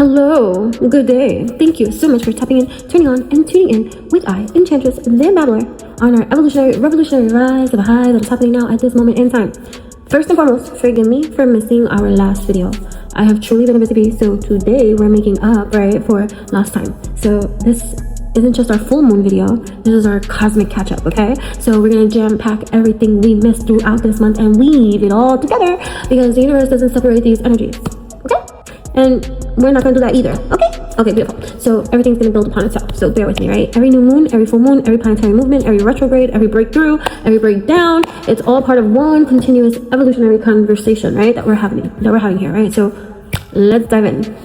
Hello, good day. Thank you so much for tapping in, turning on, and tuning in with Enchantress Thee Babbler on our revolutionary rise of a high that is happening now at this moment in time. First and foremost, forgive me for missing our last video. I have truly been a busy bee, so today we're making up, right, for last time. So this isn't just our full moon video, this is our cosmic catch-up, okay? So we're gonna jam-pack everything we missed throughout this month and weave it all together because the universe doesn't separate these energies, okay? And we're not gonna do that either, okay? Okay, beautiful. So everything's gonna build upon itself, so bear with me, right? Every new moon, every full moon, every planetary movement, every retrograde, every breakthrough, every breakdown, it's all part of one continuous evolutionary conversation, right? That we're having here, right? So let's dive in.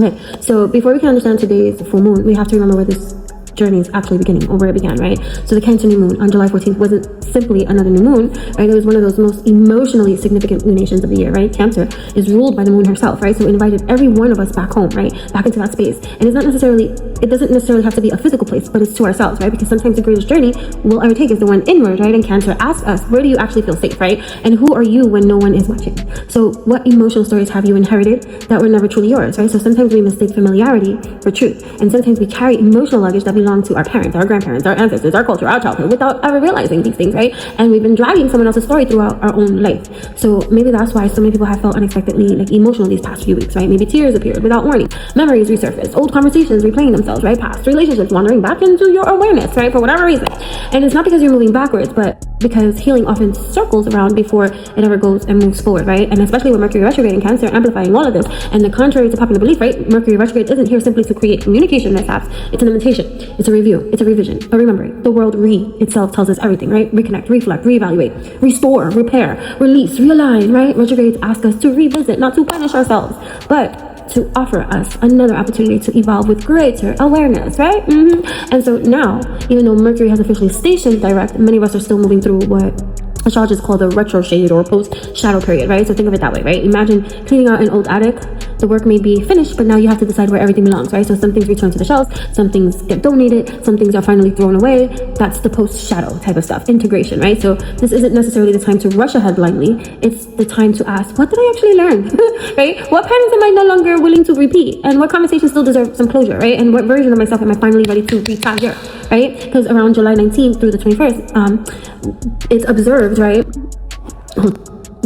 Okay, so before we can understand today's full moon, we have to remember where this journey is actually beginning, or where it began, right? So the Cancer new moon on July 14th wasn't simply another new moon, right? It was one of those most emotionally significant lunations of the year, right? Cancer is ruled by the moon herself, right? So it invited every one of us back home, right? Back into that space. And it doesn't necessarily have to be a physical place, but it's to ourselves, right? Because sometimes the greatest journey we'll ever take is the one inward, right? And Cancer asks us, where do you actually feel safe, right? And who are you when no one is watching? So what emotional stories have you inherited that were never truly yours, right? So sometimes we mistake familiarity for truth. And sometimes we carry emotional luggage that belongs to our parents, our grandparents, our ancestors, our culture, our childhood, without ever realizing these things, right? And we've been dragging someone else's story throughout our own life. So maybe that's why so many people have felt unexpectedly emotional these past few weeks, right? Maybe tears appeared without warning, memories resurfaced, old conversations replaying themselves, right? Past relationships wandering back into your awareness, right? For whatever reason. And it's not because you're moving backwards, but because healing often circles around before it ever goes and moves forward, right? And especially with Mercury retrograde and Cancer amplifying all of this. And the contrary to popular belief, right? Mercury retrograde isn't here simply to create communication mishaps. It's an invitation. It's a review. It's a revision. But remembering, the world itself tells us everything, right? Reconnect, reflect, reevaluate, restore, repair, release, realign, right? Retrogrades ask us to revisit, not to punish ourselves, but to offer us another opportunity to evolve with greater awareness, right? And so now, even though Mercury has officially stationed direct, many of us are still moving through what astrologers call the retro shade or post shadow period, right? So think of it that way, right? Imagine cleaning out an old attic. The work may be finished, but now you have to decide where everything belongs, right? So some things return to the shelves, some things get donated, some things are finally thrown away. That's the post shadow type of stuff, integration, right? So this isn't necessarily the time to rush ahead blindly. It's the time to ask, what did I actually learn, right? What patterns am I no longer willing to repeat? And what conversations still deserve some closure, right? And what version of myself am I finally ready to retire, right? Because around July 19th through the 21st, it's observed, right?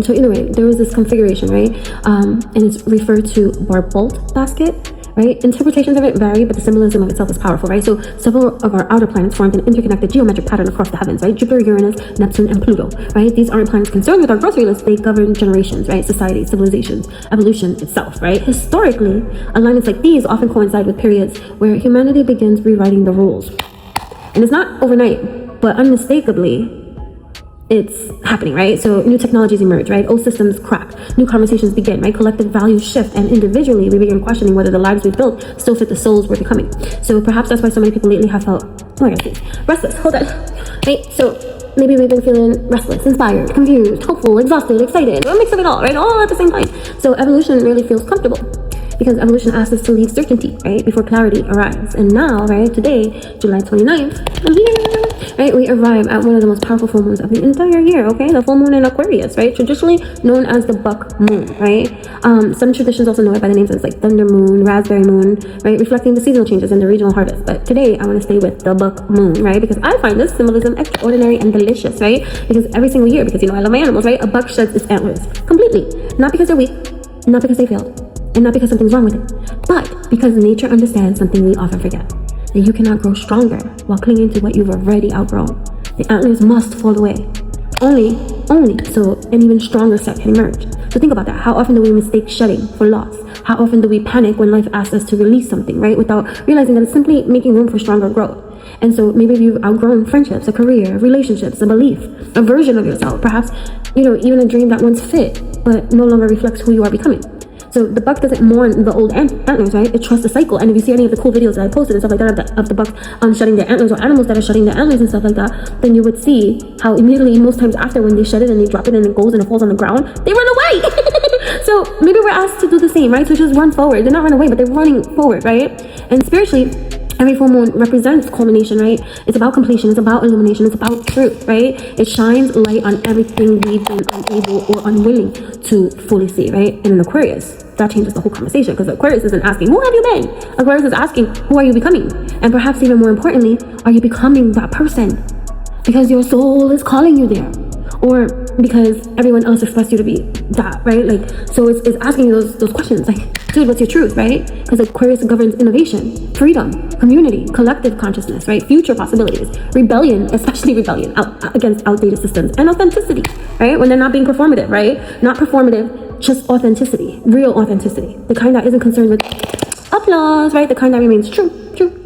So anyway, there was this configuration, right? And it's referred to bolt basket, right? Interpretations of it vary, but the symbolism of itself is powerful, right? So several of our outer planets formed an interconnected geometric pattern across the heavens, right? Jupiter, Uranus, Neptune, and Pluto, right? These aren't planets concerned with our grocery list. They govern generations, right? Society, civilizations, evolution itself, right? Historically, alignments like these often coincide with periods where humanity begins rewriting the rules. And it's not overnight, but unmistakably, it's happening, right? So new technologies emerge, right? Old systems crack, new conversations begin, right? Collective values shift, and individually we begin questioning whether the lives we've built still fit the souls we're becoming. So perhaps that's why so many people lately have felt, restless, hold on, right? So maybe we've been feeling restless, inspired, confused, hopeful, exhausted, excited, a mix of it all, right? All at the same time. So evolution really feels comfortable, because evolution asks us to leave certainty, right, before clarity arrives. And now, right, today, July 29th, right, we arrive at one of the most powerful full moons of the entire year, okay? The full moon in Aquarius, right? Traditionally known as the buck moon, right? Some traditions also know it by the names of like thunder moon, raspberry moon, right? Reflecting the seasonal changes and the regional harvest. But today, I want to stay with the buck moon, right? Because I find this symbolism extraordinary and delicious, right? Because every single year, because, I love my animals, right? A buck sheds its antlers completely. Not because they're weak, not because they failed, and not because something's wrong with it, but because nature understands something we often forget, that you cannot grow stronger while clinging to what you've already outgrown. The antlers must fall away. Only so an even stronger set can emerge. So think about that. How often do we mistake shedding for loss? How often do we panic when life asks us to release something, right? Without realizing that it's simply making room for stronger growth. And so maybe you've outgrown friendships, a career, relationships, a belief, a version of yourself, perhaps, even a dream that once fit, but no longer reflects who you are becoming. So the buck doesn't mourn the old antlers, right? It trusts the cycle. And if you see any of the cool videos that I posted and stuff like that of the bucks shedding their antlers, or animals that are shedding their antlers and stuff like that, then you would see how immediately, most times after, when they shed it and they drop it and it goes and it falls on the ground, they run away. So maybe we're asked to do the same, right? So just run forward. They're not run away, but they're running forward, right? And spiritually, every full moon represents culmination, right? It's about completion. It's about illumination. It's about truth, right? It shines light on everything we've been unable or unwilling to fully see, right? And in Aquarius, that changes the whole conversation, because Aquarius isn't asking, who have you been? Aquarius is asking, who are you becoming? And perhaps even more importantly, are you becoming that person because your soul is calling you there, or because everyone else expects you to be that, right? Like, so it's asking you those questions, like, dude, what's your truth, right? Because Aquarius governs innovation, freedom, community, collective consciousness, right? Future possibilities, rebellion, especially rebellion against outdated systems, and authenticity, right? When they're not being performative, right? Not performative, just authenticity, real authenticity, the kind that isn't concerned with applause, right? The kind that remains true,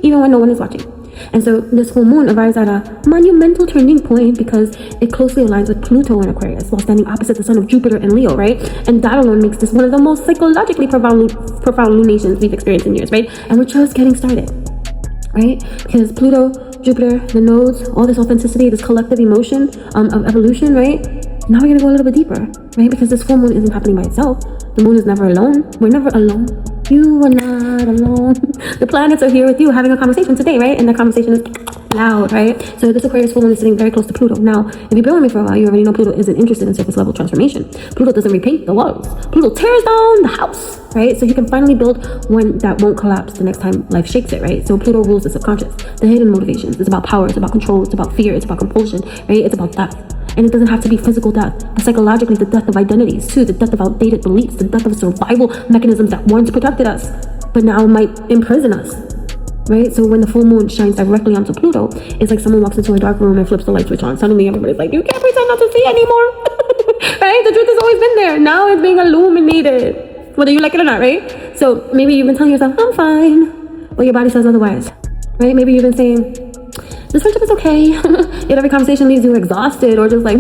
even when no one is watching. And so this full moon arrives at a monumental turning point because it closely aligns with Pluto in Aquarius while standing opposite the sun of Jupiter in Leo, right? And that alone makes this one of the most psychologically profound lunations we've experienced in years, right? And we're just getting started, right? Because Pluto, Jupiter, the nodes, all this authenticity, this collective emotion of evolution, right? Now we're gonna go a little bit deeper, right? Because this full moon isn't happening by itself. The moon is never alone. We're never alone. You are not alone. The planets are here with you having a conversation today, right? And the conversation is loud, right? So this Aquarius full moon is sitting very close to Pluto. Now, if you've been with me for a while, you already know Pluto isn't interested in surface level transformation. Pluto doesn't repaint the walls. Pluto tears down the house, right? So he can finally build one that won't collapse the next time life shakes it, right? So Pluto rules the subconscious, the hidden motivations. It's about power, it's about control, it's about fear, it's about compulsion, right? It's about death. And it doesn't have to be physical death, but psychologically the death of identities too, the death of outdated beliefs, the death of survival mechanisms that once protected us, but now might imprison us, right? So when the full moon shines directly onto Pluto, it's like someone walks into a dark room and flips the light switch on. Suddenly everybody's like, you can't pretend not to see anymore, right? The truth has always been there. Now it's being illuminated, whether you like it or not, right? So maybe you've been telling yourself, I'm fine, but your body says otherwise, right? Maybe you've been saying, this friendship is okay, yet every conversation leaves you exhausted or just like,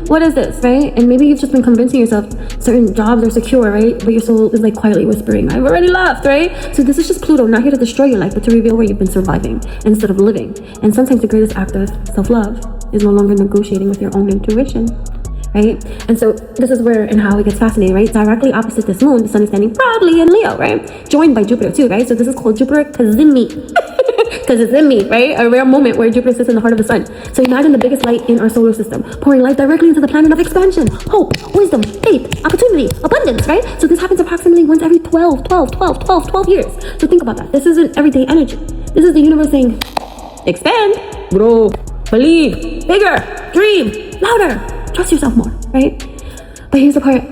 what is this, right? And maybe you've just been convincing yourself certain jobs are secure, right? But your soul is like quietly whispering, I've already left, right? So this is just Pluto, not here to destroy your life, but to reveal where you've been surviving instead of living. And sometimes the greatest act of self-love is no longer negotiating with your own intuition, right? And so this is where and how it gets fascinating, right? Directly opposite this moon, the sun is standing proudly in Leo, right? Joined by Jupiter too, right? So this is called Jupiter Cazimi. Because it's in me, right? A rare moment where Jupiter sits in the heart of the sun. So imagine the biggest light in our solar system, pouring light directly into the planet of expansion, hope, wisdom, faith, opportunity, abundance, right? So this happens approximately once every 12 years. So think about that. This isn't everyday energy. This is the universe saying, expand, grow, believe, bigger, dream, louder, trust yourself more, right? But here's the part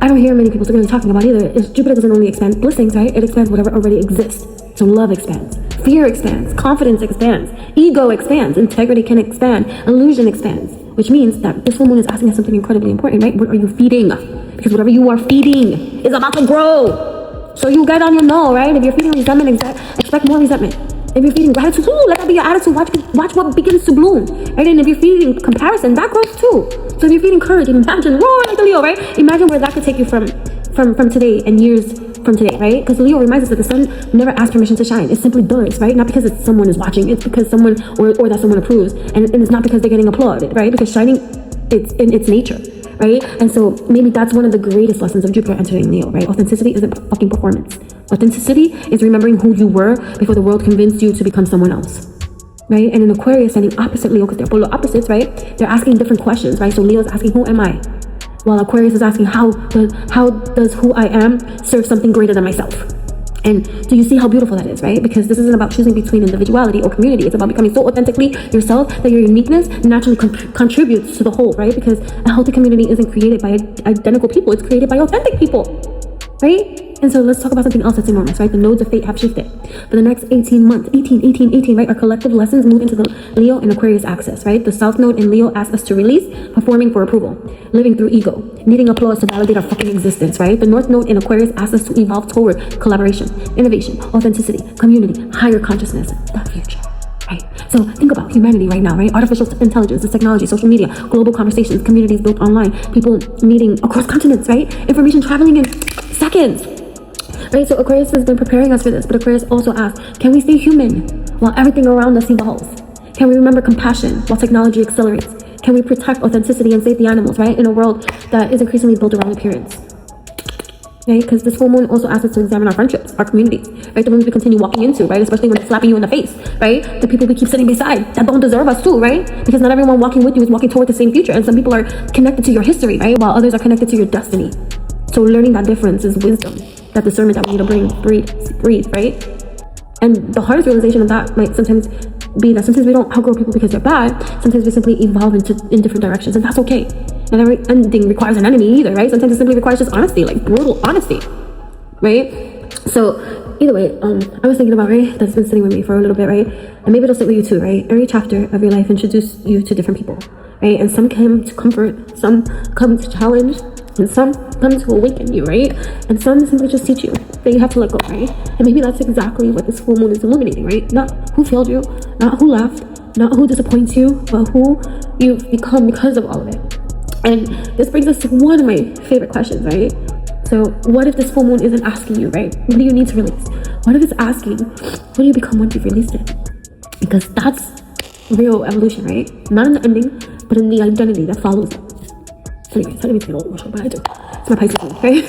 I don't hear many people really talking about either, is Jupiter doesn't only expand blessings, right? It expands whatever already exists. So love expands, fear expands, confidence expands, ego expands, integrity can expand, illusion expands, which means that this full moon is asking us something incredibly important, right? What are you feeding? Because whatever you are feeding is about to grow. So you get on your know, right? If you're feeding resentment, expect more resentment. If you're feeding gratitude, let that be your attitude. Watch what begins to bloom, right? And if you're feeding comparison, that grows too. So if you're feeding courage, imagine, roar like a Leo, right? Imagine where that could take you from today and years from today, right? Because Leo reminds us that the sun never asks permission to shine. It simply does, right? Not because someone is watching. It's because someone or that someone approves, and it's not because they're getting applauded, right? Because shining, it's in its nature, right? And so maybe that's one of the greatest lessons of Jupiter entering Leo, right? Authenticity isn't fucking performance. Authenticity is remembering who you were before the world convinced you to become someone else, right? And in Aquarius, standing opposite Leo, because they're polar opposites, right? They're asking different questions, right? So Leo's asking, who am I? While Aquarius is asking, how does who I am serve something greater than myself? And do you see how beautiful that is, right? Because this isn't about choosing between individuality or community. It's about becoming so authentically yourself that your uniqueness naturally contributes to the whole, right? Because a healthy community isn't created by identical people. It's created by authentic people, right? And so let's talk about something else that's enormous, right? The nodes of fate have shifted. For the next 18 months, 18, right? Our collective lessons move into the Leo and Aquarius axis, right? The South Node in Leo asks us to release, performing for approval, living through ego, needing applause to validate our fucking existence, right? The North Node in Aquarius asks us to evolve toward collaboration, innovation, authenticity, community, higher consciousness, the future. Right. So think about humanity right now, right? Artificial intelligence, the technology, social media, global conversations, communities built online, people meeting across continents, right? Information traveling in seconds. Right, so Aquarius has been preparing us for this, but Aquarius also asks, can we stay human while everything around us evolves? Can we remember compassion while technology accelerates? Can we protect authenticity and save the animals, right? In a world that is increasingly built around appearance. Right, because this full moon also asks us to examine our friendships, our communities, right? The ones we continue walking into, right? Especially when it's slapping you in the face, right? The people we keep sitting beside that don't deserve us too, right? Because not everyone walking with you is walking toward the same future, and some people are connected to your history, right? While others are connected to your destiny. So learning that difference is wisdom that discernment that we need to breathe, right? And the hardest realization of that might sometimes be that sometimes we don't outgrow people because they're bad. Sometimes we simply evolve in different directions, and that's okay. Not every ending requires an enemy either, right? Sometimes it simply requires just honesty, like brutal honesty, right? So either way, I was thinking about, right, that's been sitting with me for a little bit, right? And maybe it'll sit with you too, right? Every chapter of your life introduces you to different people, right? And some come to comfort, some come to challenge, and some come to awaken you, right? And some simply just teach you that you have to let go, right? And maybe that's exactly what this full moon is illuminating, right? Not who failed you, not who left, not who disappoints you, but who you've become because of all of it. And this brings us to one of my favorite questions, right? So what if this full moon isn't asking you, right? What do you need to release? What if it's asking, what do you become once you've released it? Because that's real evolution, right? Not in the ending, but in the identity that follows it. Anyways, I didn't mean to get all emotional, but I do. It's my Pisces moon, right?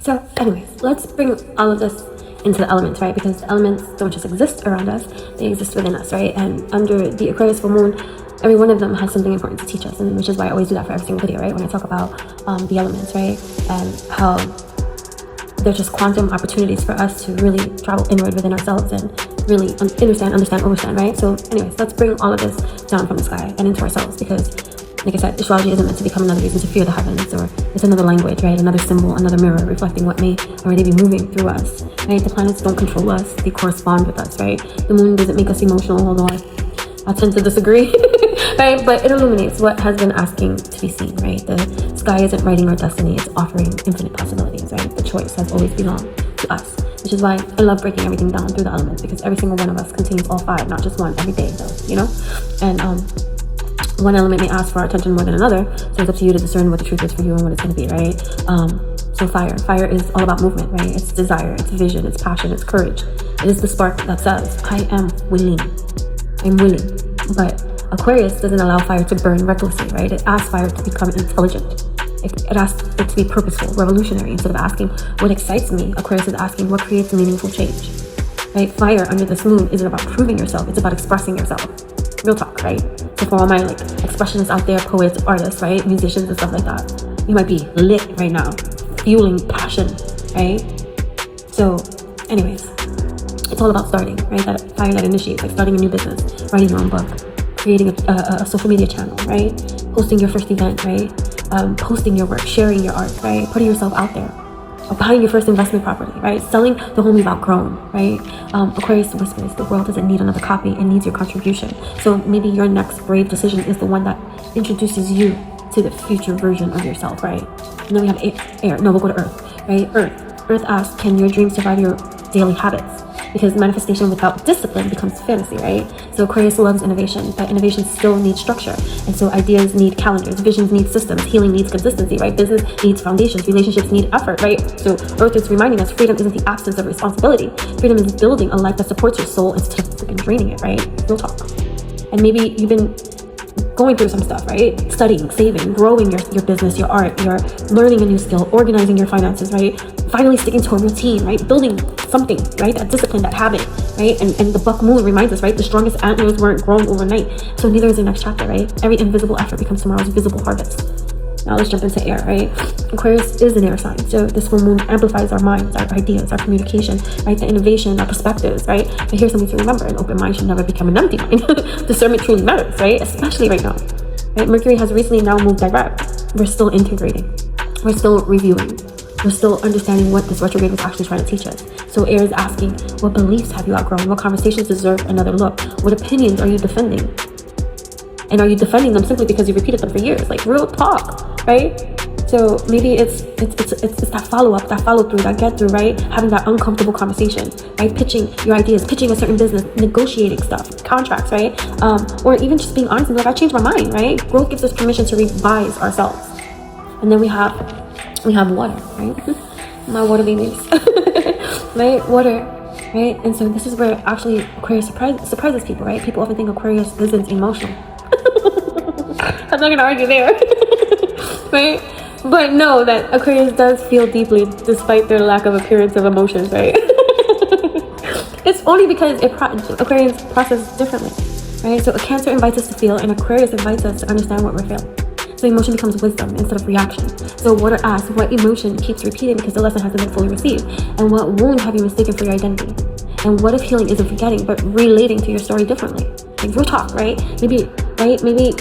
So anyways, let's bring all of this into the elements, right? Because the elements don't just exist around us, they exist within us, right? And under the Aquarius full moon, every one of them has something important to teach us, and which is why I always do that for every single video, right? When I talk about the elements, right? And how they're just quantum opportunities for us to really travel inward within ourselves and really understand, overstand, right? So anyways, let's bring all of this down from the sky and into ourselves, because like I said, astrology isn't meant to become another reason to fear the heavens, or it's another language, right? Another symbol, another mirror reflecting what may already be moving through us, right? The planets don't control us, they correspond with us, right? The moon doesn't make us emotional, although I tend to disagree, right? But it illuminates what has been asking to be seen, right? The sky isn't writing our destiny, it's offering infinite possibilities, right? The choice has always belonged to us, which is why I love breaking everything down through the elements, because every single one of us contains all five, not just one every day, though, you know? And one element may ask for our attention more than another, so it's up to you to discern what the truth is for you and what it's going to be, right? So fire is all about movement, right? It's desire, it's vision, it's passion, it's courage. It is the spark that says, I am willing. I'm willing. But Aquarius doesn't allow fire to burn recklessly, right? It asks fire to become intelligent. It asks it to be purposeful, revolutionary. Instead of asking what excites me, Aquarius is asking what creates meaningful change, right? Fire under this moon isn't about proving yourself, it's about expressing yourself. Real talk, right? So for all my expressionists out there, poets, artists, right? Musicians and stuff like that, you might be lit right now, fueling passion, right? So anyways, it's all about starting, right? That fire that initiates, like starting a new business, writing your own book, creating a social media channel, right? Hosting your first event, right? Posting your work, sharing your art, right? Putting yourself out there, or buying your first investment property, right? Selling the home you've outgrown, right? Aquarius whispers, the world doesn't need another copy, it needs your contribution. So maybe your next brave decision is the one that introduces you to the future version of yourself, right? And then we have air. No, we'll go to earth, right? Earth asks, can your dreams survive your daily habits? Because manifestation without discipline becomes fantasy, right? So Aquarius loves innovation, but innovation still needs structure. And so ideas need calendars, visions need systems, healing needs consistency, right? Business needs foundations, relationships need effort, right? So Earth is reminding us freedom isn't the absence of responsibility. Freedom is building a life that supports your soul instead of freaking draining it, right? Real talk. And maybe you've been going through some stuff, right? Studying, saving, growing your business, your art, you're learning a new skill, organizing your finances, right? Finally sticking to a routine, right? Building something, right? That discipline, that habit, right? And the buck moon reminds us, right? The strongest antlers weren't grown overnight. So neither is the next chapter, right? Every invisible effort becomes tomorrow's visible harvest. Now let's jump into air, right? Aquarius is an air sign. So this full moon amplifies our minds, our ideas, our communication, right? The innovation, our perspectives, right? But here's something to remember. An open mind should never become an empty mind. Discernment truly matters, right? Especially right now, right? Mercury has recently now moved direct. We're still integrating. We're still reviewing. We're still understanding what this retrograde was actually trying to teach us. So air is asking, what beliefs have you outgrown? What conversations deserve another look? What opinions are you defending? And are you defending them simply because you repeated them for years? Like real talk, right? So maybe it's that follow-up, that follow-through, that get-through, right? Having that uncomfortable conversation, right? Pitching your ideas, pitching a certain business, negotiating stuff, contracts, right? Or even just being honest and be like, I changed my mind, right? Growth gives us permission to revise ourselves. And then we have water, right? My water babies, right? Water, right? And so this is where actually Aquarius surprises people, right? People often think Aquarius isn't emotional. I'm not gonna argue there, right? But know that Aquarius does feel deeply despite their lack of appearance of emotions, right? It's only because Aquarius processes differently, right? So a Cancer invites us to feel, and Aquarius invites us to understand what we're feeling. So emotion becomes wisdom instead of reaction. So what are asked, what emotion keeps repeating because the lesson hasn't been fully received? And what wound have you mistaken for your identity? And what if healing isn't forgetting, but relating to your story differently? Like real talk, right? Maybe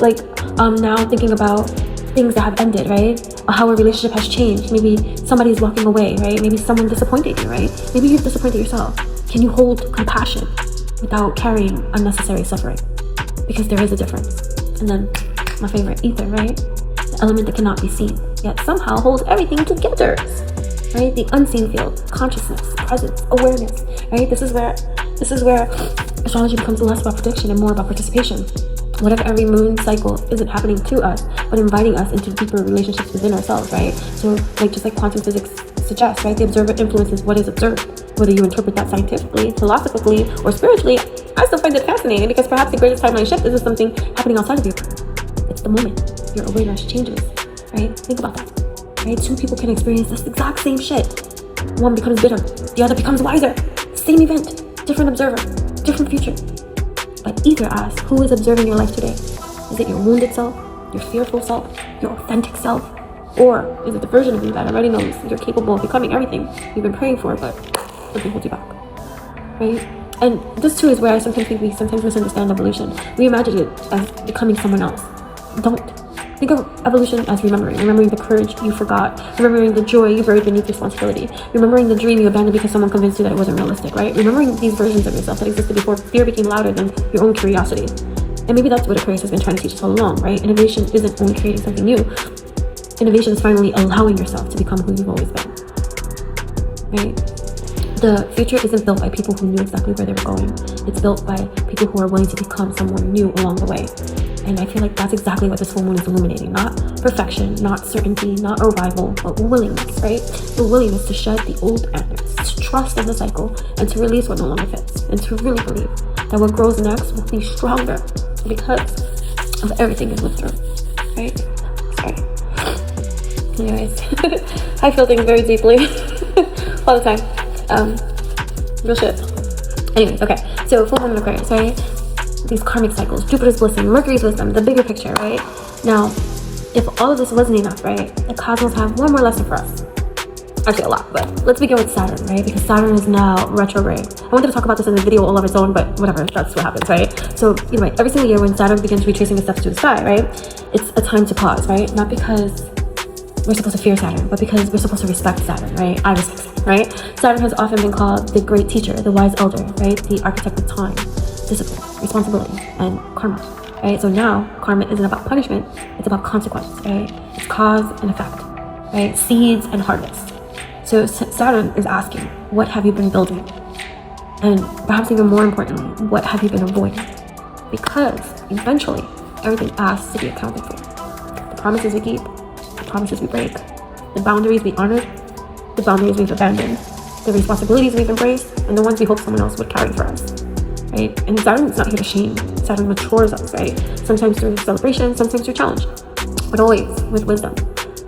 like now thinking about things that have ended, right? Or how a relationship has changed. Maybe somebody's walking away, right? Maybe someone disappointed you, right? Maybe you've disappointed yourself. Can you hold compassion without carrying unnecessary suffering? Because there is a difference. And then my favorite, ether, right? The element that cannot be seen, yet somehow holds everything together, right? The unseen field, consciousness, presence, awareness, right? This is where astrology becomes less about prediction and more about participation. What if every moon cycle isn't happening to us, but inviting us into deeper relationships within ourselves, right? So like just like quantum physics suggests, right? The observer influences what is observed. Whether you interpret that scientifically, philosophically, or spiritually, I still find it fascinating because perhaps the greatest timeline shift isn't something happening outside of you. It's the moment your awareness changes, right? Think about that, right? Two people can experience this exact same shit. One becomes bitter, the other becomes wiser. Same event, different observer, different future. But either asks, who is observing your life today? Is it your wounded self, your fearful self, your authentic self? Or is it the version of you that already knows you're capable of becoming everything you've been praying for, but something holds you back, right? And this too is where I sometimes think we misunderstand evolution. We imagine it as becoming someone else. Don't. Think of evolution as remembering the courage you forgot, remembering the joy you buried beneath responsibility, remembering the dream you abandoned because someone convinced you that it wasn't realistic, right? Remembering these versions of yourself that existed before fear became louder than your own curiosity. And maybe that's what Aquarius has been trying to teach us all along, right? Innovation isn't only creating something new. Innovation is finally allowing yourself to become who you've always been, right? The future isn't built by people who knew exactly where they were going. It's built by people who are willing to become someone new along the way. And I feel like that's exactly what this full moon is illuminating. Not perfection, not certainty, not arrival, but willingness, right? The willingness to shed the old patterns, to trust in the cycle, and to release what no longer fits. And to really believe that what grows next will be stronger because of everything you've lived through, right? Sorry. Anyways, I feel things very deeply all the time. Real shit. Anyways, okay. So full moon in Aquarius, right? These karmic cycles, Jupiter's blessing, Mercury's wisdom, the bigger picture, right? Now, if all of this wasn't enough, right? The cosmos have one more lesson for us. Actually, a lot, but let's begin with Saturn, right? Because Saturn is now retrograde. I wanted to talk about this in a video all of its own, but whatever, that's what happens, right? So, anyway, every single year when Saturn begins retracing the steps to the sky, right? It's a time to pause, right? Not because we're supposed to fear Saturn, but because we're supposed to respect Saturn, right? I respect Saturn, right? Saturn has often been called the great teacher, the wise elder, right? The architect of time, discipline, responsibility, and karma, right? So now, karma isn't about punishment, it's about consequence, right? It's cause and effect, right? Seeds and harvest. So Saturn is asking, what have you been building? And perhaps even more importantly, what have you been avoiding? Because eventually, everything asks to be accounted for. The promises we keep, the promises we break, the boundaries we honored, the boundaries we've abandoned, the responsibilities we've embraced, and the ones we hope someone else would carry for us. Right? And Saturn is not here to shame. Saturn matures us, right? Sometimes through celebration, sometimes through challenge, but always with wisdom.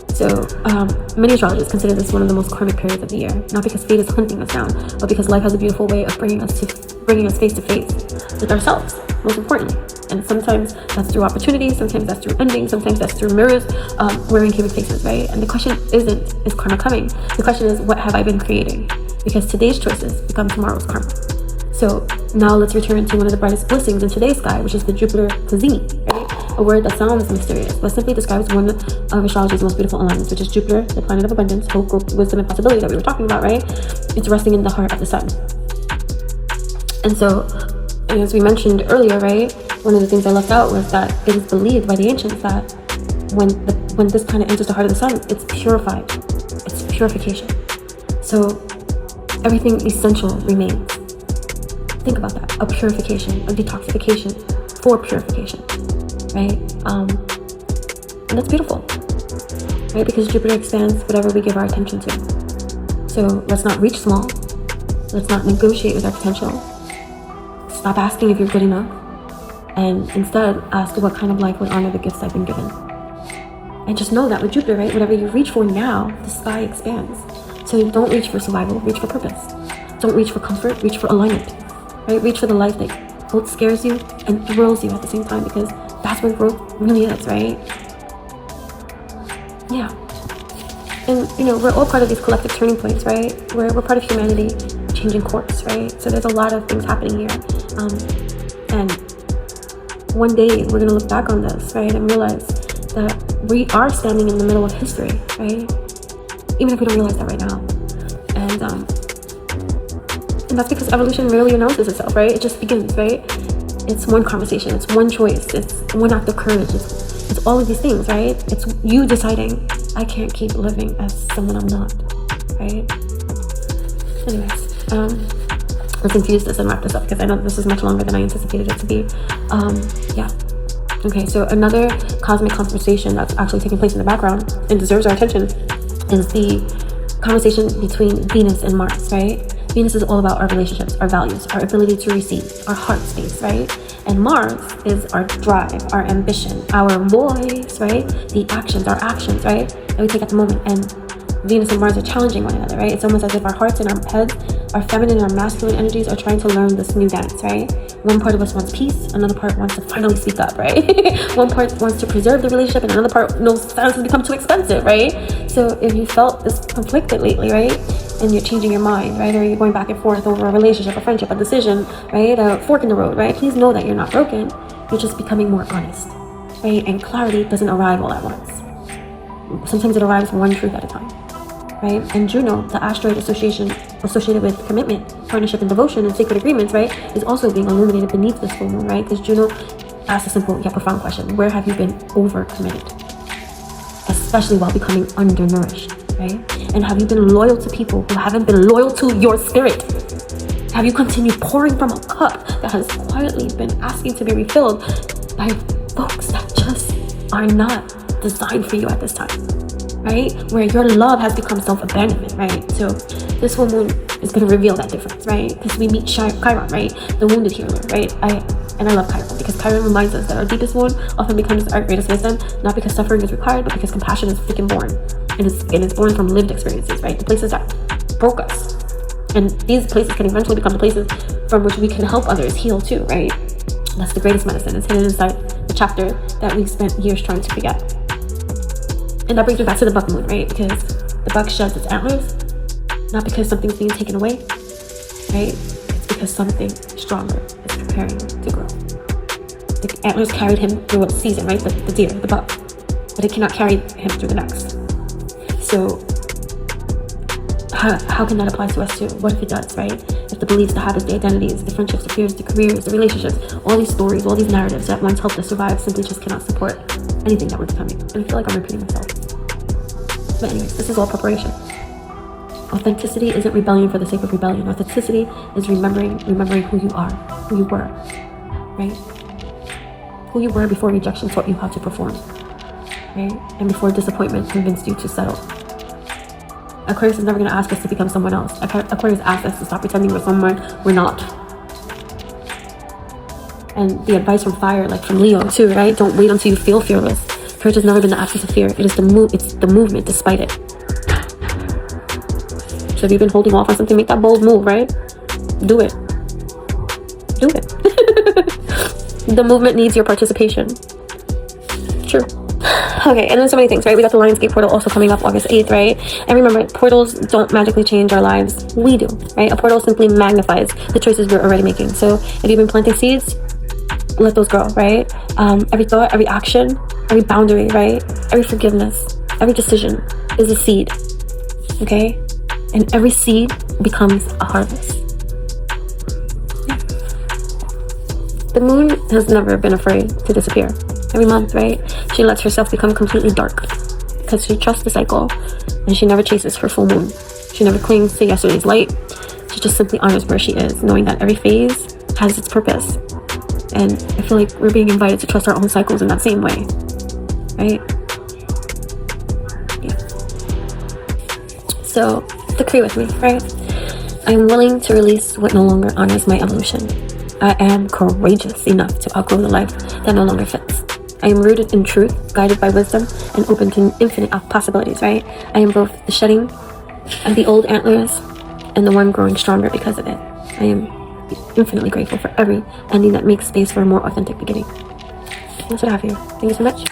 So many astrologers consider this one of the most karmic periods of the year, not because fate is hunting us down, but because life has a beautiful way of bringing us face to face with ourselves, most importantly. And sometimes that's through opportunities, sometimes that's through endings, sometimes that's through mirrors wearing human faces, right? And the question isn't, is karma coming? The question is, what have I been creating? Because today's choices become tomorrow's karma. So now let's return to one of the brightest blessings in today's sky, which is the Jupiter Cazimi, right? A word that sounds mysterious, but simply describes one of astrology's most beautiful alignments, which is Jupiter, the planet of abundance, hope, growth, wisdom, and possibility that we were talking about, right? It's resting in the heart of the sun. And so, as we mentioned earlier, right, one of the things I left out was that it is believed by the ancients that when this planet enters the heart of the sun, it's purified. It's purification. So everything essential remains. Think about that. A purification, a detoxification for purification, right? And that's beautiful, right? Because Jupiter expands whatever we give our attention to. So let's not reach small. Let's not negotiate with our potential. Stop asking if you're good enough. And instead, ask what kind of life would honor the gifts I've been given. And just know that with Jupiter, right? Whatever you reach for now, the sky expands. So don't reach for survival, reach for purpose. Don't reach for comfort, reach for alignment. Right? Reach for the life that both scares you and thrills you at the same time, because that's where growth really is, right? yeah. And, you know, we're all part of these collective turning points, right? We're part of humanity changing course, right? So there's a lot of things happening here. And one day we're going to look back on this, right? And realize that we are standing in the middle of history, right? Even if we don't realize that right now. And that's because evolution rarely announces itself, right? It just begins, right? It's one conversation. It's one choice. It's one act of courage. It's all of these things, right? It's you deciding, I can't keep living as someone I'm not, right? Anyways, let's infuse this and wrap this up because I know this is much longer than I anticipated it to be. Yeah. Okay, so another cosmic conversation that's actually taking place in the background and deserves our attention is the conversation between Venus and Mars, right? Venus is all about our relationships, our values, our ability to receive, our heart space, right? And Mars is our drive, our ambition, our voice, right? The actions, our actions, right? That we take at the moment. And Venus and Mars are challenging one another, right? It's almost as if our hearts and our heads, our feminine and our masculine energies are trying to learn this new dance, right? One part of us wants peace, another part wants to finally speak up, right? One part wants to preserve the relationship, and another part knows silence has become too expensive, right? So if you felt this conflicted lately, right? And you're changing your mind, right? Or you're going back and forth over a relationship, a friendship, a decision, right? A fork in the road, right? Please know that you're not broken. You're just becoming more honest, right? And clarity doesn't arrive all at once. Sometimes it arrives one truth at a time, right? And Juno, the asteroid associated with commitment, partnership, and devotion, and sacred agreements, right, is also being illuminated beneath this full moon, right? Because Juno asks a simple yet profound question: where have you been overcommitted, especially while becoming undernourished, right? And have you been loyal to people who haven't been loyal to your spirit? Have you continued pouring from a cup that has quietly been asking to be refilled by folks that just are not designed for you at this time, right? Where your love has become self-abandonment, right? So this full moon is going to reveal that difference, right? Because we meet Chiron, right? The wounded healer, right? I love Chiron because Chiron reminds us that our deepest wound often becomes our greatest wisdom, not because suffering is required, but because compassion is freaking born. And it's born from lived experiences, right? The places that broke us. And these places can eventually become the places from which we can help others heal too, right? That's the greatest medicine. It's hidden inside the chapter that we spent years trying to forget. And that brings me back to the buck moon, right? Because the buck sheds its antlers, not because something's being taken away, right? It's because something stronger is preparing to grow. The antlers carried him through a season, right? The deer, the buck. But it cannot carry him through the next. So how can that apply to us too? What if it does, right? If the beliefs, the habits, the identities, the friendships, the fears, the careers, the relationships, all these stories, all these narratives that once helped us survive simply just cannot support anything that we're becoming. And I feel like I'm repeating myself. But anyways, this is all preparation. Authenticity isn't rebellion for the sake of rebellion. Authenticity is remembering who you are, who you were, right? Who you were before rejection taught you how to perform, right? And before disappointment convinced you to settle. Aquarius is never going to ask us to become someone else. Aquarius asks us to stop pretending we're someone we're not. And the advice from fire, like from Leo too, right? Don't wait until you feel fearless. Courage has never been the absence of fear. It is it's the movement despite it. So if you've been holding off on something, make that bold move, right? Do it. Do it. The movement needs your participation. True. Okay, and then so many things, right? We got the Lionsgate portal also coming up August 8th, right? And remember, portals don't magically change our lives. We do, right? A portal simply magnifies the choices we're already making. So if you've been planting seeds, let those grow, right? Every thought, every action, every boundary, right? Every forgiveness, every decision is a seed, okay? And every seed becomes a harvest. Yeah. The moon has never been afraid to disappear. Every month, right? She lets herself become completely dark because she trusts the cycle and she never chases her full moon. She never clings to yesterday's light. She just simply honors where she is, knowing that every phase has its purpose. And I feel like we're being invited to trust our own cycles in that same way, right? Yeah. So, decree with me, right? I am willing to release what no longer honors my evolution. I am courageous enough to outgrow the life that no longer fits. I am rooted in truth, guided by wisdom, and open to infinite possibilities, right? I am both the shedding of the old antlers and the one growing stronger because of it. I am infinitely grateful for every ending that makes space for a more authentic beginning. That's what I have here. Thank you so much.